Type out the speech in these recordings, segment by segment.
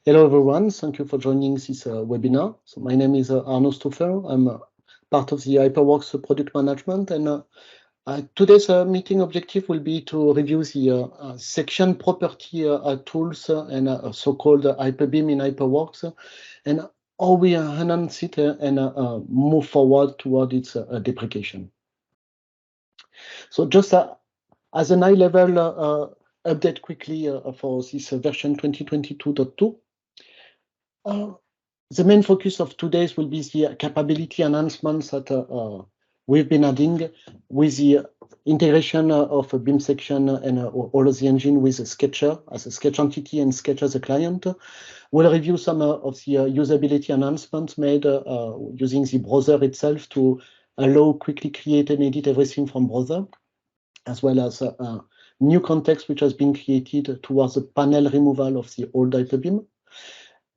Hello everyone, thank you for joining this webinar. So my name is Arnaud Stoffer. I'm part of the HyperWorks product management, and today's meeting objective will be to review the section property tools and so-called Hyperbeam in HyperWorks, and how we enhance it and move forward toward its deprecation. So just as an high-level update quickly for this version 2022.2. The main focus of today's will be the capability enhancements that we've been adding with the integration of a BIM section and all of the engine with a Sketcher as a sketch entity and Sketch as a client. We'll review some of the usability enhancements made using the browser itself to allow quickly create and edit everything from browser, as well as new context which has been created towards the panel removal of the old Hyperbeam.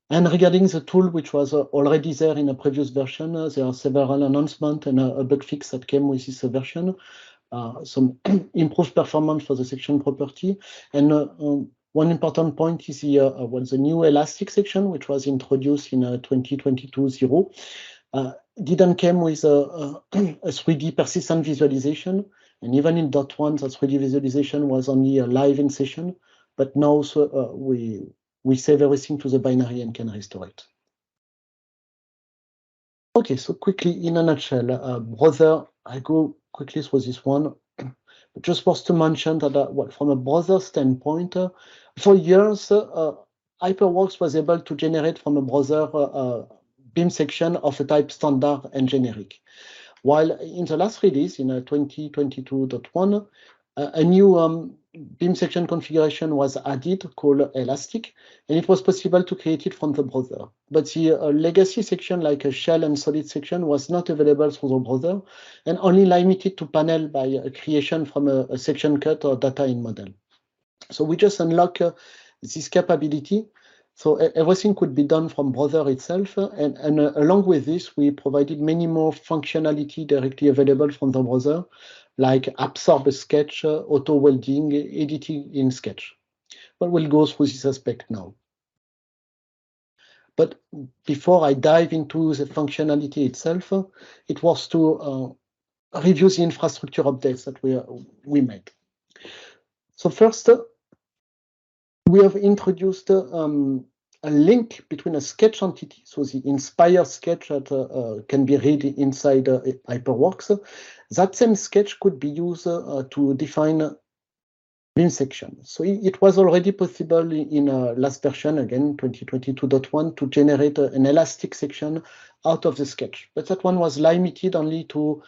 And regarding the tool, which was already there in a previous version, there are several announcements and a bug fix that came with this version. Some improved performance for the section property. And one important point is the new elastic section, which was introduced in 2022.0. Didn't come with a 3D persistent visualization. And even in .1, that 3D visualization was only live in session. But now we save everything to the binary and can restore it. Okay, so quickly, in a nutshell, browser, I go quickly through this one. But just was to mention that from a browser standpoint, for years, HyperWorks was able to generate from a browser BIM section of a type standard and generic. While in the last release, in 2022.1, a new BIM section configuration was added called Elastic, and it was possible to create it from the browser. But the legacy section, like a shell and solid section, was not available through the browser and only limited to panel by a creation from a section cut or data in model. So we just unlock this capability. So everything could be done from browser itself, and along with this, we provided many more functionality directly available from the browser, like absorb a sketch, auto welding, editing in Sketch. But we'll go through this aspect now. But before I dive into the functionality itself, it was to review the infrastructure updates that we made. So first, we have introduced a link between a sketch entity, so the inspired sketch that can be read inside HyperWorks. That same sketch could be used to define BIM section. So it was already possible in last version, again, 2022.1, to generate an elastic section out of the sketch. But that one was limited only to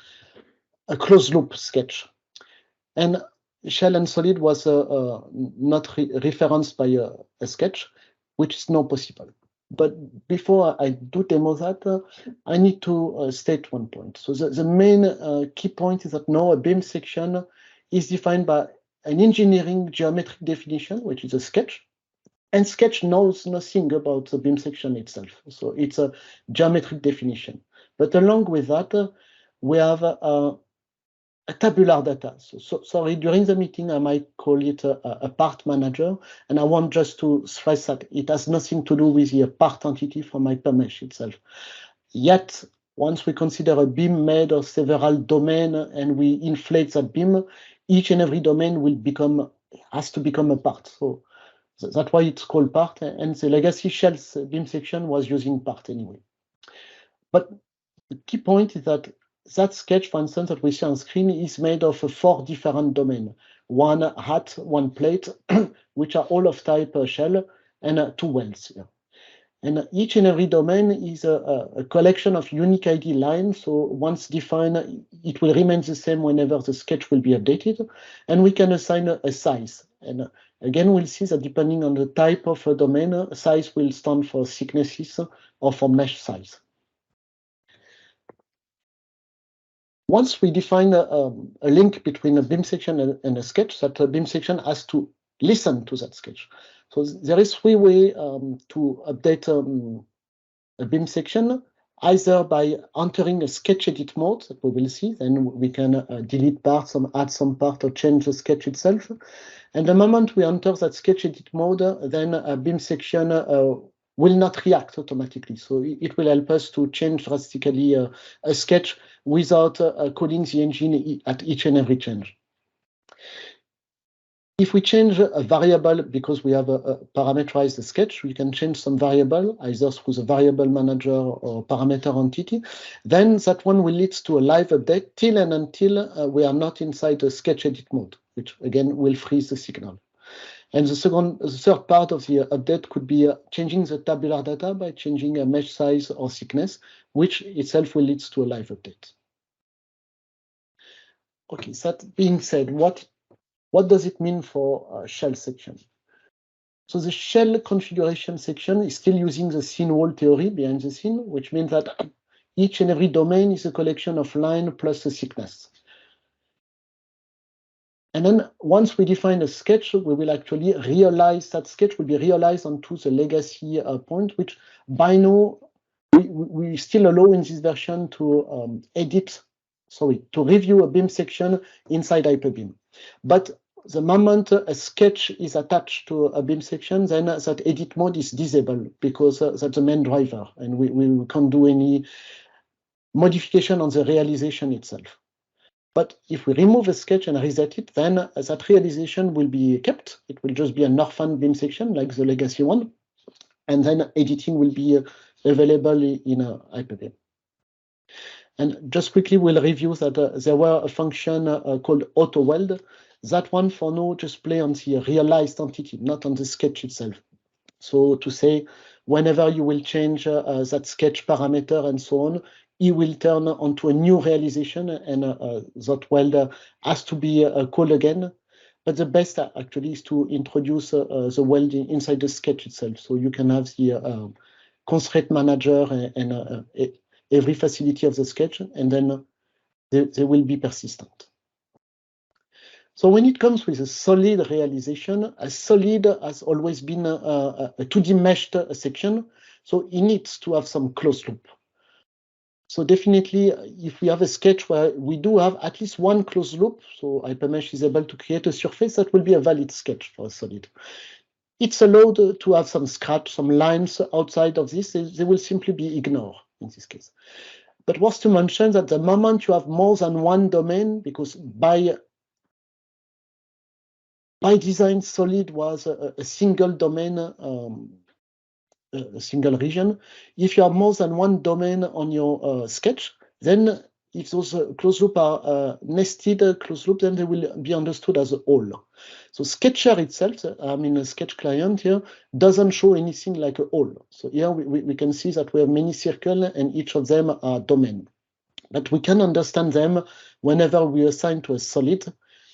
a closed loop sketch. And shell and solid was not referenced by a sketch, which is now possible. But before I do demo that, I need to state one point. So the main key point is that now a BIM section is defined by an engineering geometric definition, which is a sketch. And Sketch knows nothing about the BIM section itself. So it's a geometric definition. But along with that, we have a tabular data. So sorry, during the meeting, I might call it a part manager, and I want just to stress that it has nothing to do with the part entity from HyperMesh itself. Yet, once we consider a BIM made of several domains and we inflate that BIM, each and every domain has to become a part. So that's why it's called part, and the legacy shells BIM section was using part anyway. But the key point is that sketch, for instance, that we see on screen is made of 4 different domains. One hat, one plate, which are all of type shell, and 2 wells here. And each and every domain is a collection of unique ID lines. So once defined, it will remain the same whenever the sketch will be updated. And we can assign a size. And again, we'll see that depending on the type of a domain, size will stand for thicknesses or for mesh size. Once we define a link between a BIM section and a sketch, that a BIM section has to listen to that sketch. So there is 3 ways to update a BIM section, either by entering a sketch edit mode that we will see, then we can delete parts, add some part, or change the sketch itself. And the moment we enter that sketch edit mode, then a BIM section will not react automatically. So it will help us to change drastically a sketch without calling the engine at each and every change. If we change a variable because we have a parameterized sketch, we can change some variable either through the variable manager or parameter entity. Then that one will lead to a live update till and until we are not inside the sketch edit mode, which again will freeze the signal. And the third part of the update could be changing the tabular data by changing a mesh size or thickness, which itself will lead to a live update. Okay, that being said, what does it mean for shell section? So the shell configuration section is still using the scene wall theory behind the scene, which means that each and every domain is a collection of line plus a thickness. And then once we define a sketch, we will actually realize that sketch will be realized onto the legacy point, which by now we still allow in this version to to review a beam section inside Hyperbeam. But the moment a sketch is attached to a beam section, then that edit mode is disabled because that's the main driver, and we can't do any modification on the realization itself. But if we remove a sketch and reset it, then that realization will be kept. It will just be an orphan beam section like the legacy one, and then editing will be available in Hyperbeam. And just quickly, we'll review that there were a function called auto weld. That one for now just play on the realized entity, not on the sketch itself. So to say, whenever you will change that sketch parameter and so on, it will turn onto a new realization, and that weld has to be called again. But the best actually is to introduce the weld inside the sketch itself. So you can have the constraint manager and every facility of the sketch, and then they will be persistent. So when it comes with a solid realization, a solid has always been a 2D meshed section, so it needs to have some closed loop. So definitely, if we have a sketch where we do have at least one closed loop, so HyperMesh is able to create a surface, that will be a valid sketch for a solid. It's allowed to have some scratch, some lines outside of this, they will simply be ignored in this case. But worth to mention that the moment you have more than one domain, because by design, solid was a single domain, a single region. If you have more than one domain on your sketch, then if those closed loop are nested closed loop, then they will be understood as a whole. So Sketcher itself, I mean a sketch client here, doesn't show anything like a whole. So here we can see that we have many circles and each of them are domain. But we can understand them whenever we assign to a solid.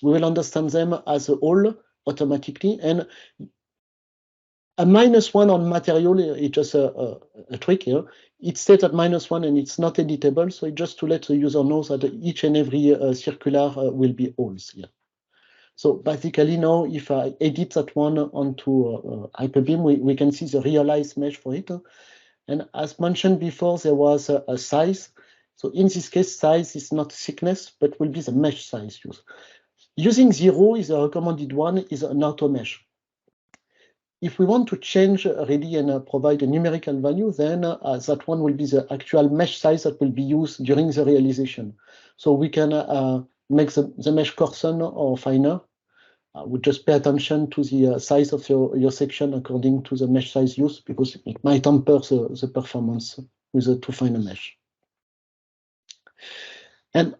We will understand them as a whole automatically, and a -1 on material is just a trick here. It stays at -1 and it's not editable, so it's just to let the user know that each and every circular will be holes here. So basically now, if I edit that one onto Hyperbeam, we can see the realized mesh for it. And as mentioned before, there was a size. So in this case, size is not thickness, but will be the mesh size used. Using 0 is a recommended one, is an auto mesh. If we want to change really and provide a numerical value, then that one will be the actual mesh size that will be used during the realization. So we can make the mesh coarser or finer. We just pay attention to the size of your section according to the mesh size used, because it might hamper the performance with a too fine a mesh. And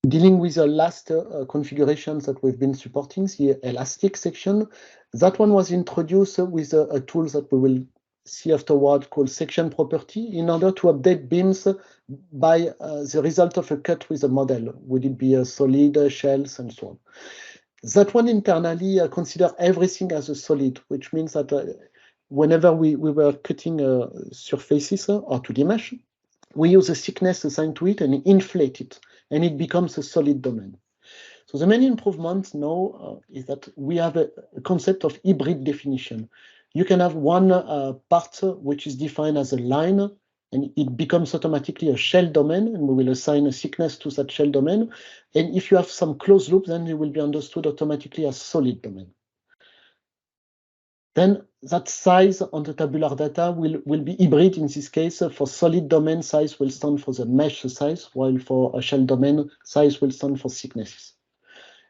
dealing with the last configurations that we've been supporting, the elastic section, that one was introduced with a tool that we will see afterward called section property, in order to update beams by the result of a cut with a model. Would it be a solid, shells, and so on. That one internally consider everything as a solid, which means that whenever we were cutting surfaces or 2D mesh, we use a thickness assigned to it and inflate it, and it becomes a solid domain. So the main improvement now is that we have a concept of hybrid definition. You can have one part which is defined as a line, and it becomes automatically a shell domain, and we will assign a thickness to that shell domain. And if you have some closed loop, then it will be understood automatically as solid domain. then that size on the tabular data will be hybrid in this case. For solid domain, size will stand for the mesh size, while for a shell domain, size will stand for thicknesses.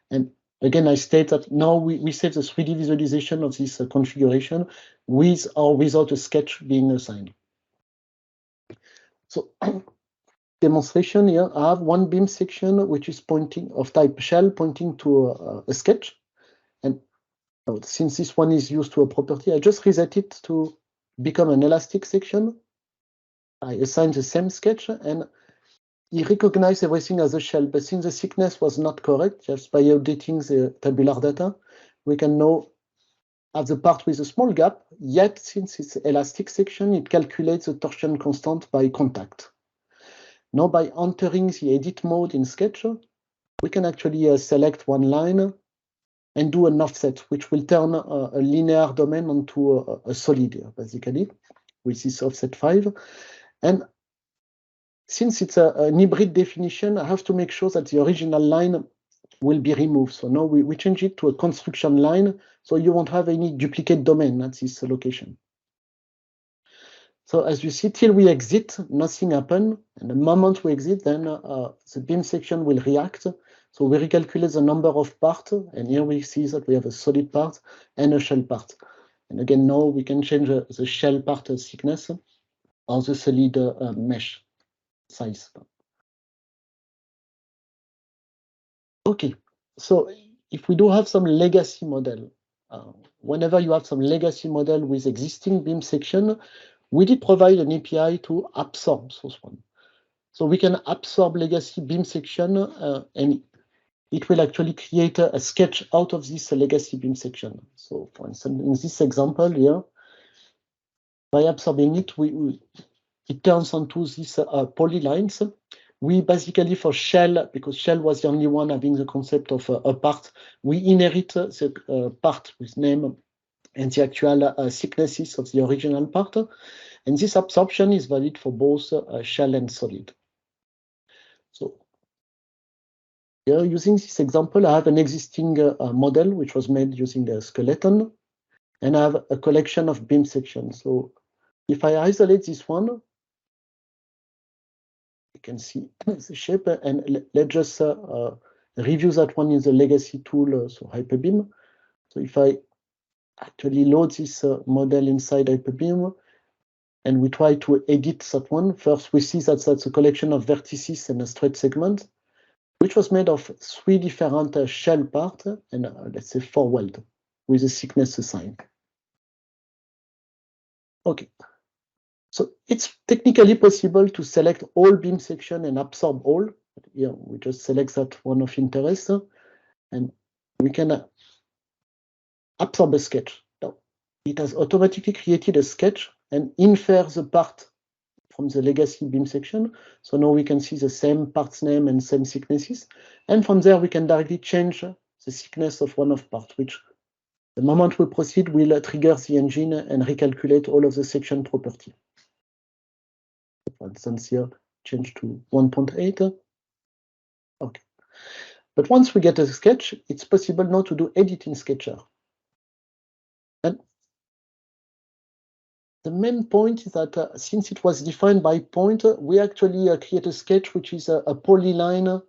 And again, I state that now we save the 3D visualization of this configuration with or without a sketch being assigned. So demonstration here, I have one beam section which is pointing of type shell pointing to a sketch. And since this one is used to a property, I just reset it to become an elastic section. I assign the same sketch and he recognized everything as a shell, but since the thickness was not correct, just by updating the tabular data, we can now have the part with a small gap, yet since it's elastic section, it calculates the torsion constant by contact. Now by entering the edit mode in Sketch, we can actually select one line and do an offset, which will turn a linear domain onto a solid here, basically, with this offset 5. And since it's an hybrid definition, I have to make sure that the original line will be removed. So now we change it to a construction line, so you won't have any duplicate domain at this location. So as you see, till we exit, nothing happened. And the moment we exit, then the beam section will react. So we recalculate the number of parts, and here we see that we have a solid part and a shell part. And again, now we can change the shell part thickness or the solid mesh size. Okay, so if we do have some legacy model, whenever you have some legacy model with existing beam section, we did provide an API to absorb those one. So we can absorb legacy beam section and it will actually create a sketch out of this legacy beam section. So for instance, in this example here, by absorbing it, it turns onto these polylines. We basically, for shell, because shell was the only one having the concept of a part, we inherit the part with name and the actual thicknesses of the original part. And this absorption is valid for both shell and solid. So here, using this example, I have an existing model which was made using the skeleton, and I have a collection of beam sections. So if I isolate this one, you can see the shape, and let's just review that one in the legacy tool, so Hyperbeam. So if I actually load this model inside Hyperbeam, and we try to edit that one, first we see that that's a collection of vertices and a straight segment, which was made of 3 different shell parts and let's say 4 weld with a thickness assigned. Okay. So it's technically possible to select all beam section and absorb all. Here we just select that one of interest, and we can absorb a sketch. Now, it has automatically created a sketch and infer the part from the legacy beam section. So now we can see the same parts name and same thicknesses. And from there, we can directly change the thickness of one of part, which the moment we proceed will trigger the engine and recalculate all of the section property. For instance, here, change to 1.8. Okay. But once we get a sketch, it's possible now to do edit in Sketcher. And the main point is that since it was defined by point, we actually create a sketch which is a polyline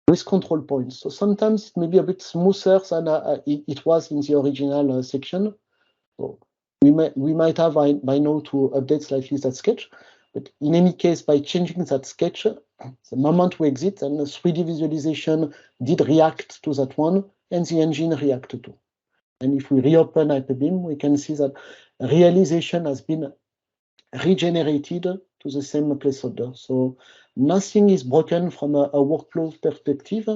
with control points. So sometimes it may be a bit smoother than it was in the original section. So we might have by now to update slightly that sketch. But in any case, by changing that sketch, the moment we exit, and the 3D visualization did react to that one, and the engine reacted to. And if we reopen Hyperbeam, we can see that realization has been regenerated to the same placeholder. So nothing is broken from a workflow perspective.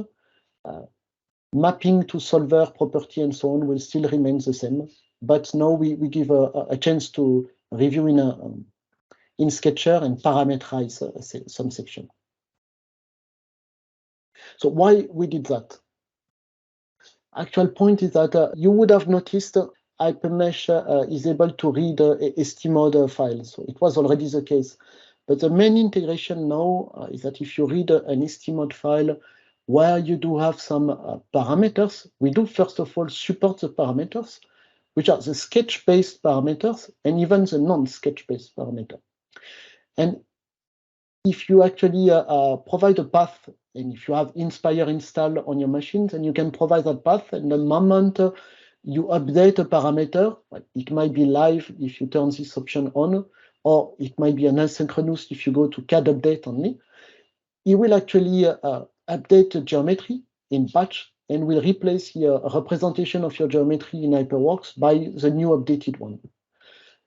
Mapping to solver property and so on will still remain the same. But now we give a chance to review in Sketcher and parameterize some section. So why we did that? Actual point is that you would have noticed HyperMesh is able to read a STMod file. So it was already the case. But the main integration now is that if you read an STMod file where you do have some parameters, we do first of all support the parameters. which are the sketch-based parameters and even the non-sketch-based parameter. And if you actually provide a path, and if you have Inspire installed on your machine, then you can provide that path, and the moment you update a parameter, it might be live if you turn this option on, or it might be an asynchronous if you go to CAD update only. It will actually update the geometry in batch and will replace the representation of your geometry in HyperWorks by the new updated one.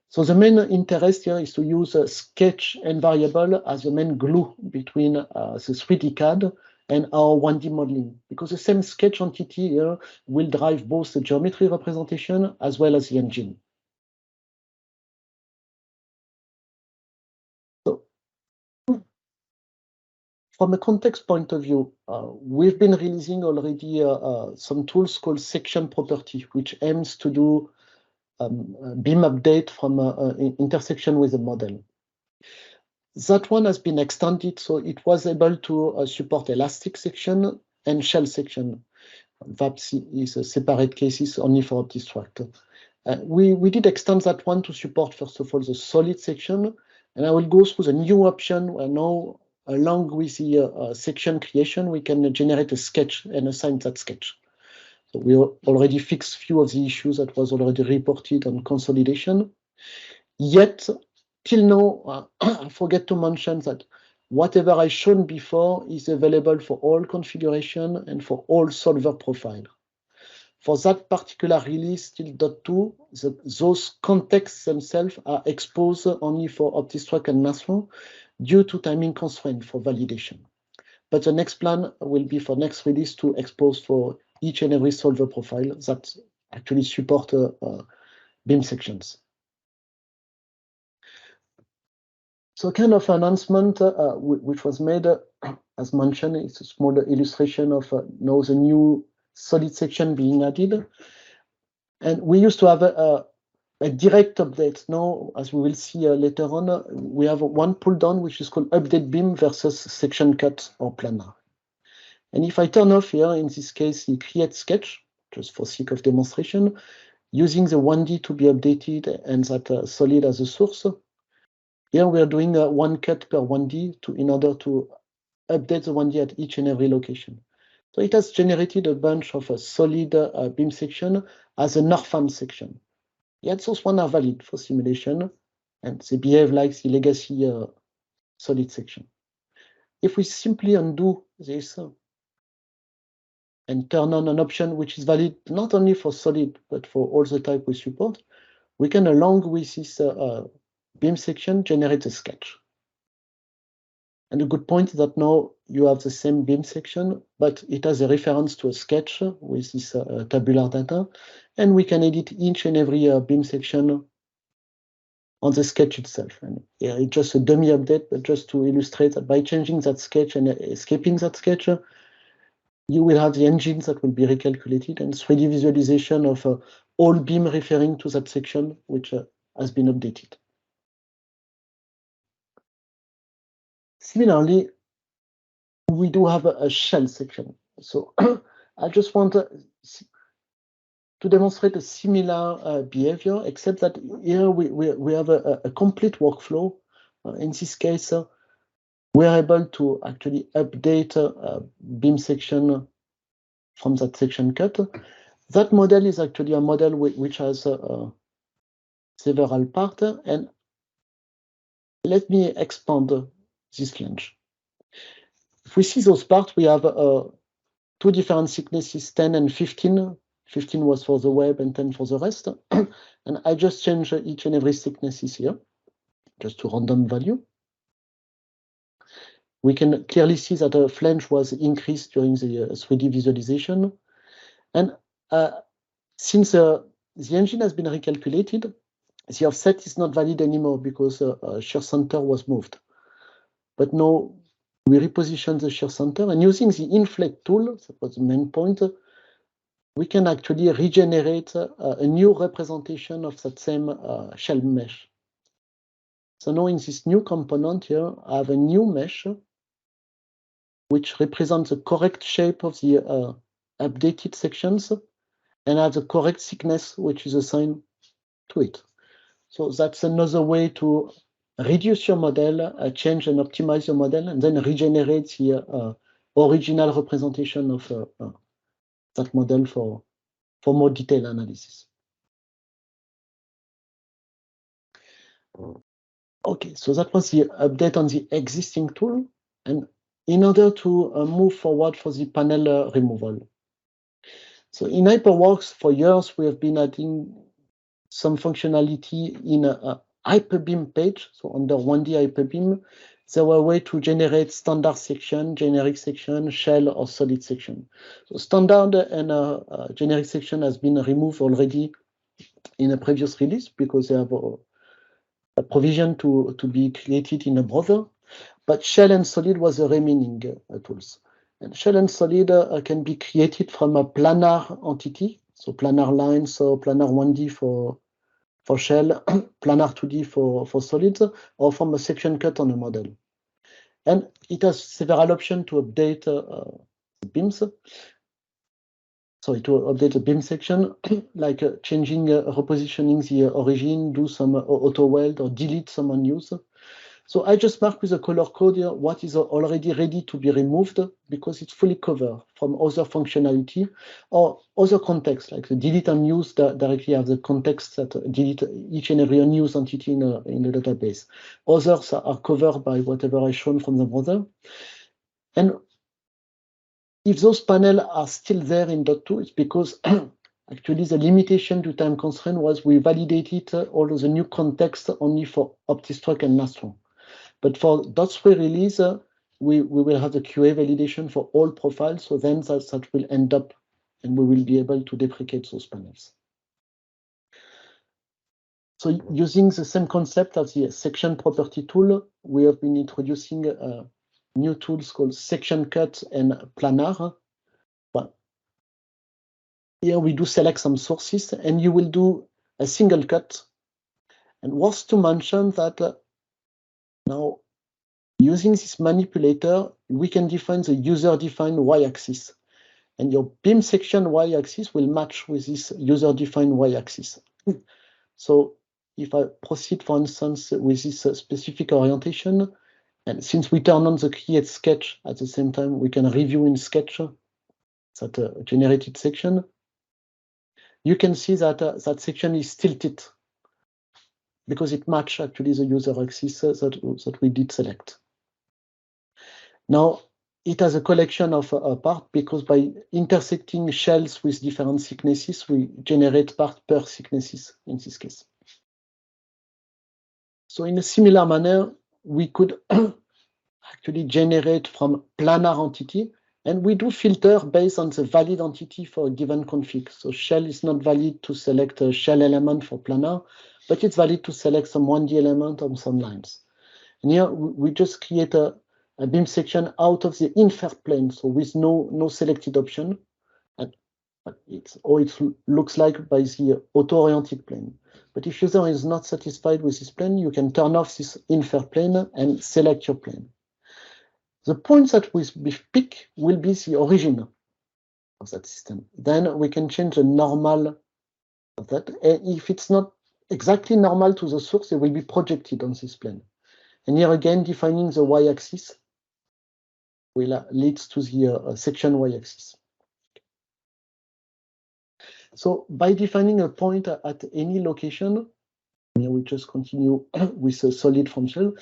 So the main interest here is to use a sketch and variable as the main glue between the 3D CAD and our 1D modeling, because the same sketch entity here will drive both the geometry representation as well as the engine. So, from a context point of view, we've been releasing already some tools called section property, which aims to do beam update from intersection with the model. That one has been extended, so it was able to support elastic section and shell section. That is a separate cases only for OptiStruct. We did extend that one to support, first of all, the solid section, and I will go through the new option where now, along with the section creation, we can generate a sketch and assign that sketch. So we already fixed few of the issues that was already reported on consolidation. Yet, till now, I forget to mention that whatever I shown before is available for all configuration and for all solver profile. For that particular release, till .2, those contexts themselves are exposed only for OptiStruct and Mathro due to timing constraint for validation. But the next plan will be for next release to expose for each and every solver profile that actually support beam sections. So kind of announcement which was made, as mentioned, it's a small illustration of now the new solid section being added. And we used to have a direct update. Now, as we will see later on, we have one pull down, which is called update beam versus section cut or planar. And if I turn off here, in this case, the create sketch, just for sake of demonstration, using the 1D to be updated and that solid as a source. Here we are doing one cut per 1D in order to update the 1D at each and every location. So it has generated a bunch of a solid beam section as an orphan section. Yet those ones are valid for simulation, and they behave like the legacy solid section. If we simply undo this and turn on an option which is valid not only for solid, but for all the type we support, we can, along with this beam section, generate a sketch. And a good point is that now you have the same beam section, but it has a reference to a sketch with this tabular data, and we can edit each and every beam section on the sketch itself. And yeah, it's just a dummy update, but just to illustrate that by changing that sketch and escaping that sketch, you will have the engines that will be recalculated and 3D visualization of all beam referring to that section, which has been updated. Similarly, we do have a shell section. So I just want to demonstrate a similar behavior, except that here we have a complete workflow. In this case, we are able to actually update beam section from that section cut. That model is actually a model which has several parts, and let me expand this flange. If we see those parts, we have two different thicknesses, 10 and 15. 15 was for the web and 10 for the rest. And I just change each and every thicknesses here, just to random value. We can clearly see that the flange was increased during the 3D visualization. And since the engine has been recalculated, the offset is not valid anymore because shear center was moved. But now we reposition the shear center, and using the inflate tool, that was the main point, we can actually regenerate a new representation of that same shell mesh. So now in this new component here, I have a new mesh which represents the correct shape of the updated sections, and have the correct thickness which is assigned to it. So that's another way to reduce your model, change and optimize your model, and then regenerate the original representation of that model for more detailed analysis. Okay, so that was the update on the existing tool. And in order to move forward for the panel removal. So in HyperWorks, for years, we have been adding some functionality in a Hyperbeam page. So under 1D Hyperbeam, there were a way to generate standard section, generic section, shell, or solid section. So standard and generic section has been removed already in a previous release because they have a provision to be created in a browser. But shell and solid was the remaining tools. And shell and solid can be created from a planar entity, so planar lines, so planar 1D for shell, planar 2D for solids, or from a section cut on a model. And it has several options to update the beams. Sorry, to update the beam section, like changing, repositioning the origin, do some auto weld, or delete some unused. So I just mark with a color code here what is already ready to be removed because it's fully covered from other functionality or other context, like the delete unused directly have the context that delete each and every unused entity in the database. Others are covered by whatever I shown from the browser. And if those panels are still there in .2, it's because actually the limitation to time constraint was we validated all of the new context only for OptiStruct and Nastron. But for .3 release, we will have the QA validation for all profiles, so then that will end up, and we will be able to deprecate those panels. So using the same concept as the section property tool, we have been introducing new tools called section cut and planar. Well, here we do select some sources, and you will do a single cut. And worth to mention that now, using this manipulator, we can define the user-defined y-axis. And your beam section y-axis will match with this user-defined y-axis. So if I proceed, for instance, with this specific orientation, and since we turn on the create sketch at the same time, we can review in sketch that generated section. You can see that that section is tilted because it matches actually the user axis that we did select. Now, it has a collection of parts because by intersecting shells with different thicknesses, we generate part per thicknesses in this case. So in a similar manner, we could actually generate from planar entity, and we do filter based on the valid entity for a given config. So shell is not valid to select a shell element for planar, but it's valid to select some 1D element on some lines. And here we just create a beam section out of the inferred plane, so with no selected option. And it's how it looks like by the auto-oriented plane. But if user is not satisfied with this plane, you can turn off this inferred plane and select your plane. The point that we pick will be the origin of that system. Then we can change the normal of that. And if it's not exactly normal to the source, it will be projected on this plane. And here again, defining the y-axis will leads to the section y-axis. So by defining a point at any location, here we just continue with a solid from shell.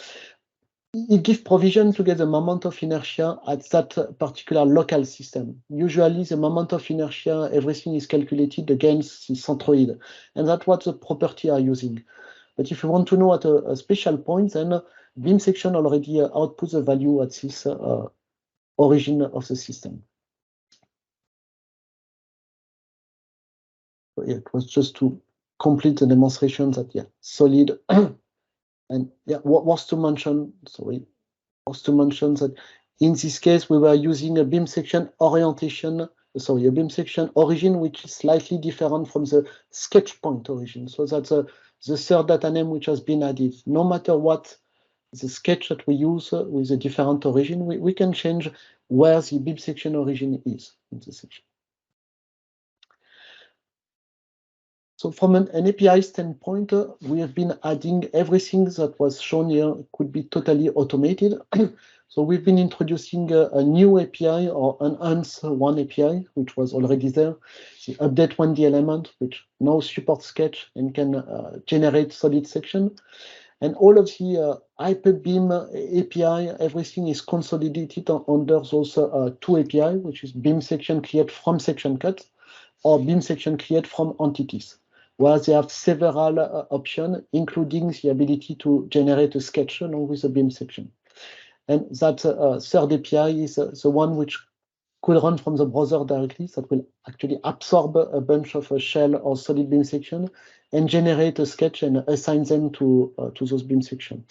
It gives provision to get the moment of inertia at that particular local system. Usually the moment of inertia, everything is calculated against the centroid, and that's what the property are using. But if you want to know at a special point, then beam section already outputs the value at this origin of the system. So yeah, it was just to complete the demonstration that solid and what was to mention, that in this case we were using a beam section orientation, a beam section origin which is slightly different from the sketch point origin. So that's the third data name which has been added. No matter what the sketch that we use with a different origin, we can change where the beam section origin is in the section. So from an API standpoint, we have been adding everything that was shown here could be totally automated. So we've been introducing a new API or enhance one API, which was already there. The update 1D element, which now supports Sketch and can generate solid section. And all of the Hyperbeam API, everything is consolidated under those two API, which is beam section create from section cut or beam section create from entities, where they have several options, including the ability to generate a sketch along with the beam section. And that third API is the one which could run from the browser directly, that will actually absorb a bunch of shell or solid beam section and generate a sketch and assign them to those beam section.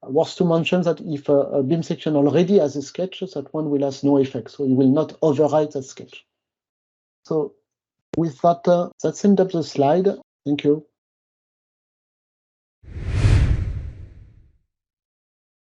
Worth to mention that if a beam section already has a sketch, that one will have no effect, so you will not overwrite that sketch. So with that, that summed up the slide. Thank you.